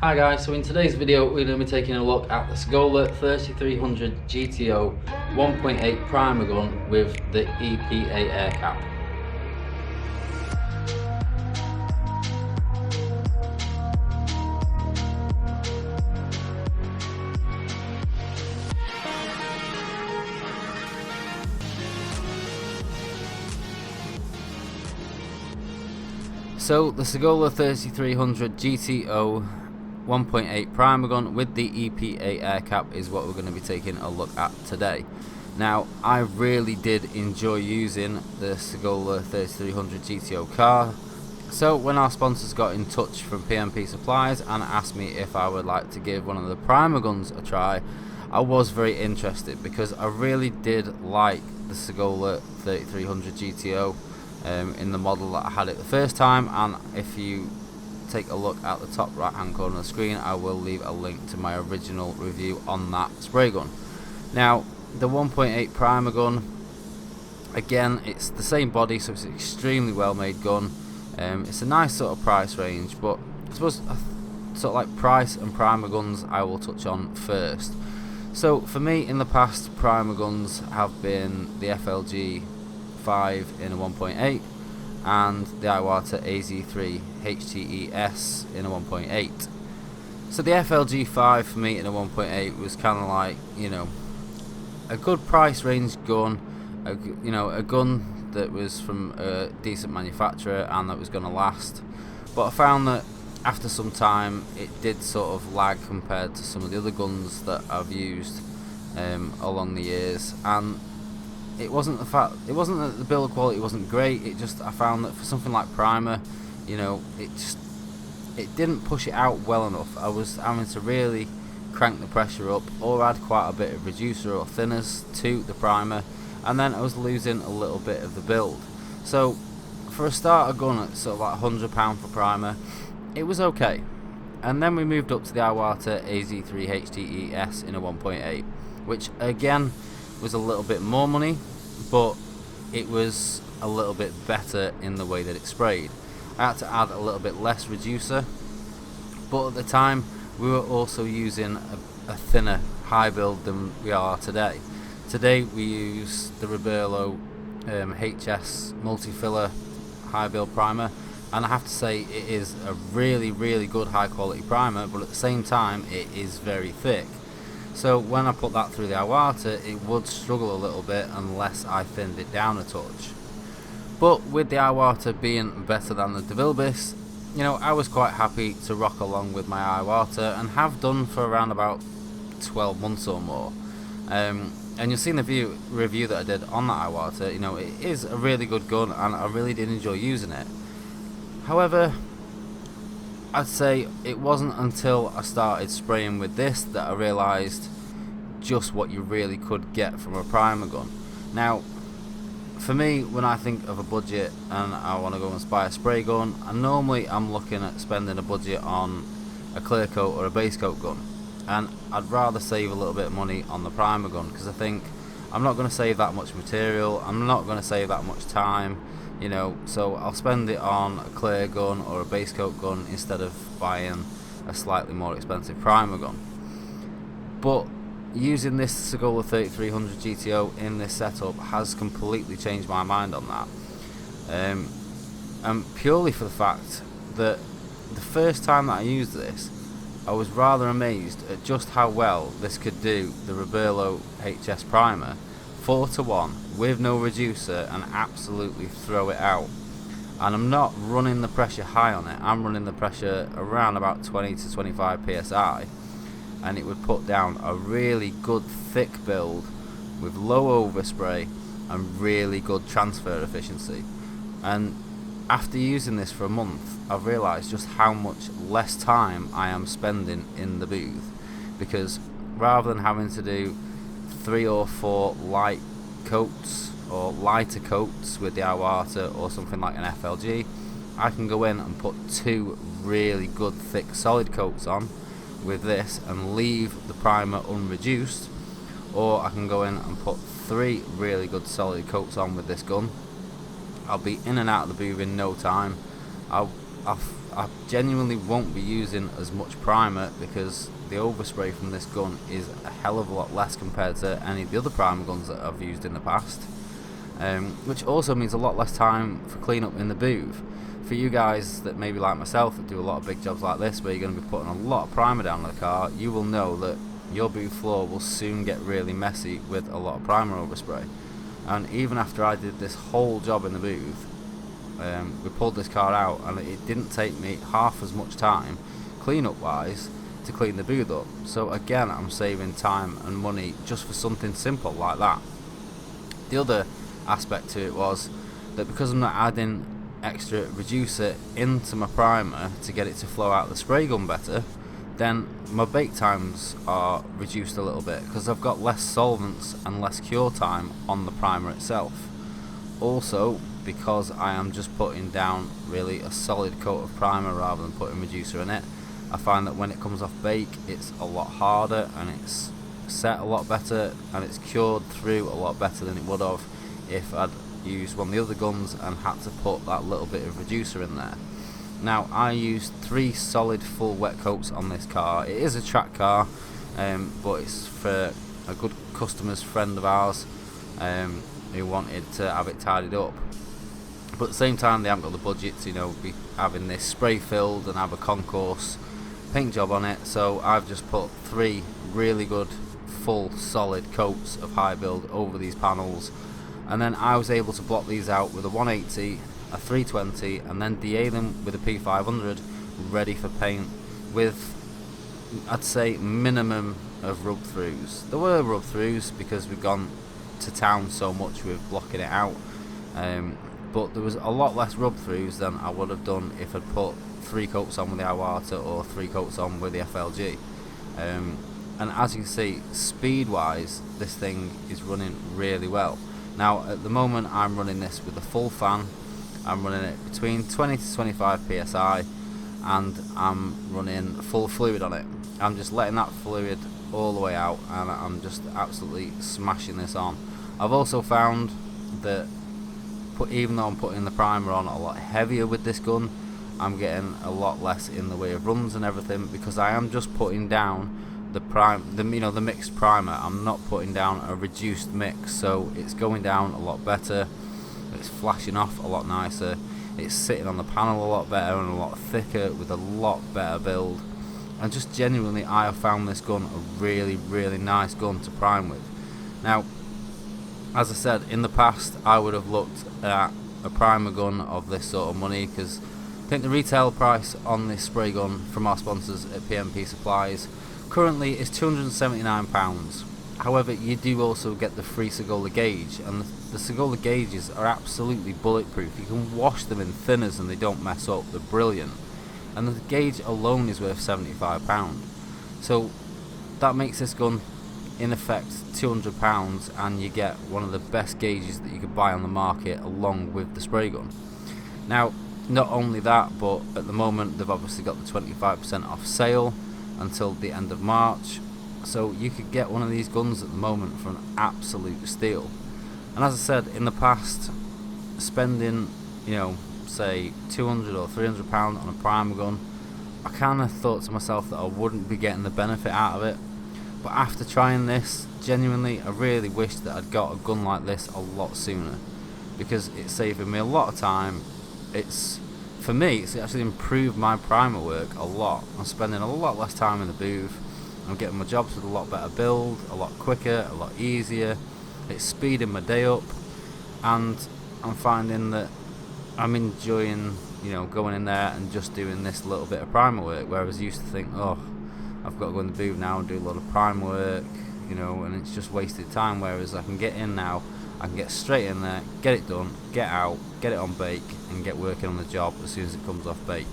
Hi guys, so in today's video we're going to be taking a look at the Sagola 3300 GTO 1.8 primer gun with the EPA air cap. So the Sagola 3300 GTO 1.8 primer gun with the EPA air cap is what we're going to be taking a look at today. Now, I really did enjoy using the Sagola 3300 GTO car. So when our sponsors got in touch from PMP Supplies and asked me if I would like to give one of the primer guns a try, I was very interested because I really did like the Sagola 3300 GTO in the model that I had it the first time. And if you take a look at the top right hand corner of the screen, I will leave a link to my original review on that spray gun. Now, the 1.8 primer gun, again, it's the same body, so it's an extremely well made gun. It's a nice sort of price range, but I suppose sort of like price and primer guns I will touch on first. So for me, in the past, primer guns have been the FLG 5 in a 1.8 and the Iwata AZ3 HTES in a 1.8. So the FLG 5 for me in a 1.8 was kind of like, you know, a good price range gun, a gun that was from a decent manufacturer and that was going to last. But I found that after some time it did sort of lag compared to some of the other guns that I've used along the years, and it wasn't that the build quality wasn't great. It just, I found that for something like primer, you know, it didn't push it out well enough. I was having to really crank the pressure up or add quite a bit of reducer or thinners to the primer, and then I was losing a little bit of the build. So for a starter gun at sort of like £100 for primer, it was okay. And then we moved up to the Iwata AZ3 HTES in a 1.8, which again was a little bit more money, but it was a little bit better in the way that it sprayed. I had to add a little bit less reducer, but at the time we were also using a thinner high build than we are today. Today we use the Roberlo HS multi-filler high build primer, and I have to say it is a really good high quality primer, but at the same time it is very thick. So when I put that through the Iwata, it would struggle a little bit unless I thinned it down a touch. But with the Iwata being better than the DeVilbiss, you know, I was quite happy to rock along with my Iwata, and have done for around about 12 months or more. And you'll see in the review that I did on that Iwata, you know, it is a really good gun and I really did enjoy using it. However, I'd say it wasn't until I started spraying with this that I realised just what you really could get from a primer gun. Now, for me, when I think of a budget and I want to go and buy a spray gun, I'm looking at spending a budget on a clear coat or a base coat gun, and I'd rather save a little bit of money on the primer gun, because I think I'm not going to save that much material, I'm not going to save that much time, you know, so I'll spend it on a clear gun or a base coat gun instead of buying a slightly more expensive primer gun. But using this Sagola 3300 GTO in this setup has completely changed my mind on that, and purely for the fact that the first time that I used this, I was rather amazed at just how well this could do the Roberlo HS primer 4:1 with no reducer and absolutely throw it out. And I'm not running the pressure high on it, I'm running the pressure around about 20 to 25 psi, and it would put down a really good thick build with low overspray and really good transfer efficiency. And after using this for a month, I've realised just how much less time I am spending in the booth, because rather than having to do 3 or 4 light coats or lighter coats with the Iwata or something like an FLG, I can go in and put 2 really good thick solid coats on with this and leave the primer unreduced, or I can go in and put 3 really good solid coats on with this gun. I'll be in and out of the booth in no time. I'll I genuinely won't be using as much primer because the overspray from this gun is a hell of a lot less compared to any of the other primer guns that I've used in the past, which also means a lot less time for cleanup in the booth. For you guys that maybe like myself that do a lot of big jobs like this where you're going to be putting a lot of primer down on the car, you will know that your booth floor will soon get really messy with a lot of primer overspray. And even after I did this whole job in the booth, we pulled this car out and it didn't take me half as much time cleanup wise to clean the booth up. So again, I'm saving time and money just for something simple like that. The other aspect to it was that because I'm not adding extra reducer into my primer to get it to flow out the spray gun better, then my bake times are reduced a little bit because I've got less solvents and less cure time on the primer itself. Also, because I am just putting down really a solid coat of primer rather than putting reducer in it, I find that when it comes off bake it's a lot harder and it's set a lot better and it's cured through a lot better than it would have if I'd used one of the other guns and had to put that little bit of reducer in there. Now, I used 3 solid full wet coats on this car. It is a track car, but it's for a good customer's friend of ours who wanted to have it tidied up. But at the same time, they haven't got the budget to, be having this spray filled and have a concourse paint job on it. So I've just put 3 really good full solid coats of high build over these panels, and then I was able to block these out with a 180, a 320, and then DA them with a P500 ready for paint with, I'd say, minimum of rub throughs. There were rub throughs because we've gone to town so much with blocking it out, but there was a lot less rub throughs than I would have done if I'd put 3 coats on with the Iwata or 3 coats on with the FLG. And as you can see, speed wise this thing is running really well. Now at the moment I'm running this with a full fan. I'm running it between 20 to 25 psi and I'm running full fluid on it. I'm just letting that fluid all the way out and I'm just absolutely smashing this on. I've also found that even though I'm putting the primer on a lot heavier with this gun, I'm getting a lot less in the way of runs and everything because I am just putting down the mixed primer. I'm not putting down a reduced mix, so it's going down a lot better. It's flashing off a lot nicer. It's sitting on the panel a lot better and a lot thicker with a lot better build. And just genuinely, I have found this gun a really, really nice gun to prime with. Now, as I said, in the past, I would have looked at a primer gun of this sort of money because I think the retail price on this spray gun from our sponsors at PMP Supplies currently is £279. However, you do also get the free Sagola gauge, and the Sagola gauges are absolutely bulletproof. You can wash them in thinners and they don't mess up. They're brilliant. And the gauge alone is worth £75. So that makes this gun in effect £200, and you get one of the best gauges that you could buy on the market along with the spray gun. Now, not only that, but at the moment they've obviously got the 25% off sale until the end of March, so you could get one of these guns at the moment for an absolute steal. And as I said, in the past, spending say £200 or £300 on a primer gun, I kind of thought to myself that I wouldn't be getting the benefit out of it. But after trying this, genuinely I really wish that I'd got a gun like this a lot sooner, because it's saving me a lot of time. For me, it's actually improved my primer work a lot. I'm spending a lot less time in the booth. I'm getting my jobs with a lot better build, a lot quicker, a lot easier. It's speeding my day up, and I'm finding that I'm enjoying, going in there and just doing this little bit of primer work, whereas I used to think, oh, I've got to go in the booth now and do a lot of primer work, and it's just wasted time. Whereas I can get in now, I can get straight in there, get it done, get out, get it on bake, and get working on the job as soon as it comes off bake.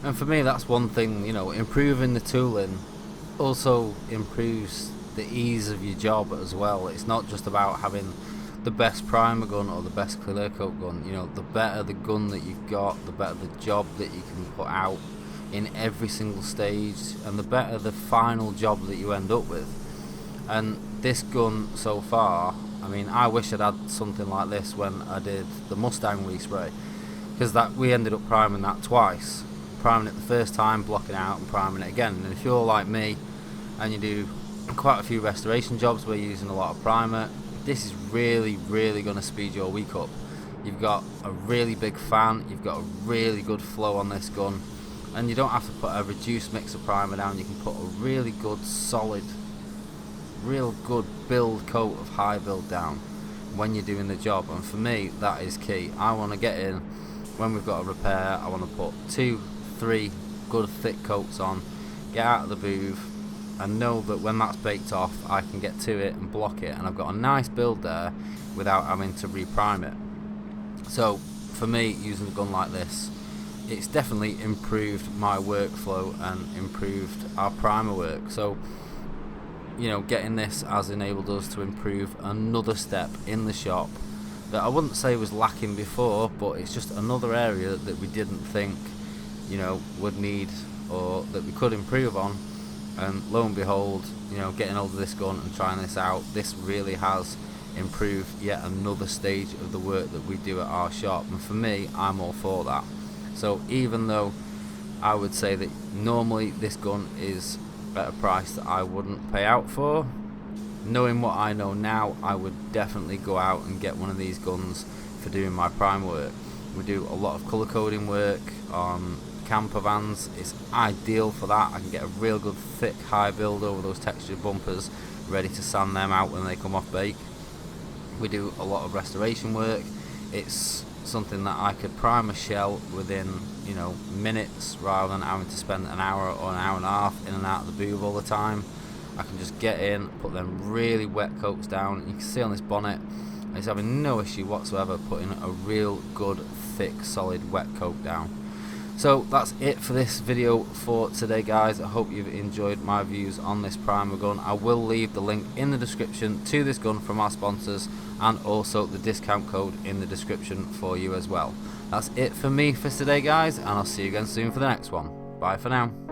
And for me, that's one thing, improving the tooling also improves the ease of your job as well. It's not just about having the best primer gun or the best clear coat gun. The better the gun that you've got, the better the job that you can put out in every single stage, and the better the final job that you end up with. And this gun so far, I wish I'd had something like this when I did the Mustang respray, because we ended up priming that twice, priming it the first time, blocking it out and priming it again. And if you're like me and you do quite a few restoration jobs where you're using a lot of primer, this is really going to speed your week up. You've got a really big fan, you've got a really good flow on this gun, and you don't have to put a reduced mix of primer down. You can put a really good solid, real good build coat of high build down when you're doing the job. And for me, that is key. I want to get in when we've got a repair, I want to put 2-3 good thick coats on, get out of the booth, and know that when that's baked off I can get to it and block it, and I've got a nice build there without having to reprime it. So for me, using a gun like this, it's definitely improved my workflow and improved our primer work. So you know, getting this has enabled us to improve another step in the shop that I wouldn't say was lacking before, but it's just another area that we didn't think, you know, would need, or that we could improve on. And lo and behold, you know, getting hold of this gun and trying this out, this really has improved yet another stage of the work that we do at our shop. And for me, I'm all for that. So even though I would say that normally this gun is at a price that I wouldn't pay out for, knowing what I know now, I would definitely go out and get one of these guns for doing my primer work. We do a lot of colour coding work on camper vans. It's ideal for that. I can get a real good thick high build over those textured bumpers, ready to sand them out when they come off bake. We do a lot of restoration work. It's something that I could prime a shell within, you know, minutes, rather than having to spend an hour or an hour and a half in and out of the booth all the time. I can just get in, put them really wet coats down. You can see on this bonnet, it's having no issue whatsoever putting a real good thick solid wet coat down. So that's it for this video for today, guys. I hope you've enjoyed my views on this primer gun. I will leave the link in the description to this gun from our sponsors, and also the discount code in the description for you as well. That's it for me for today, guys, and I'll see you again soon for the next one. Bye for now.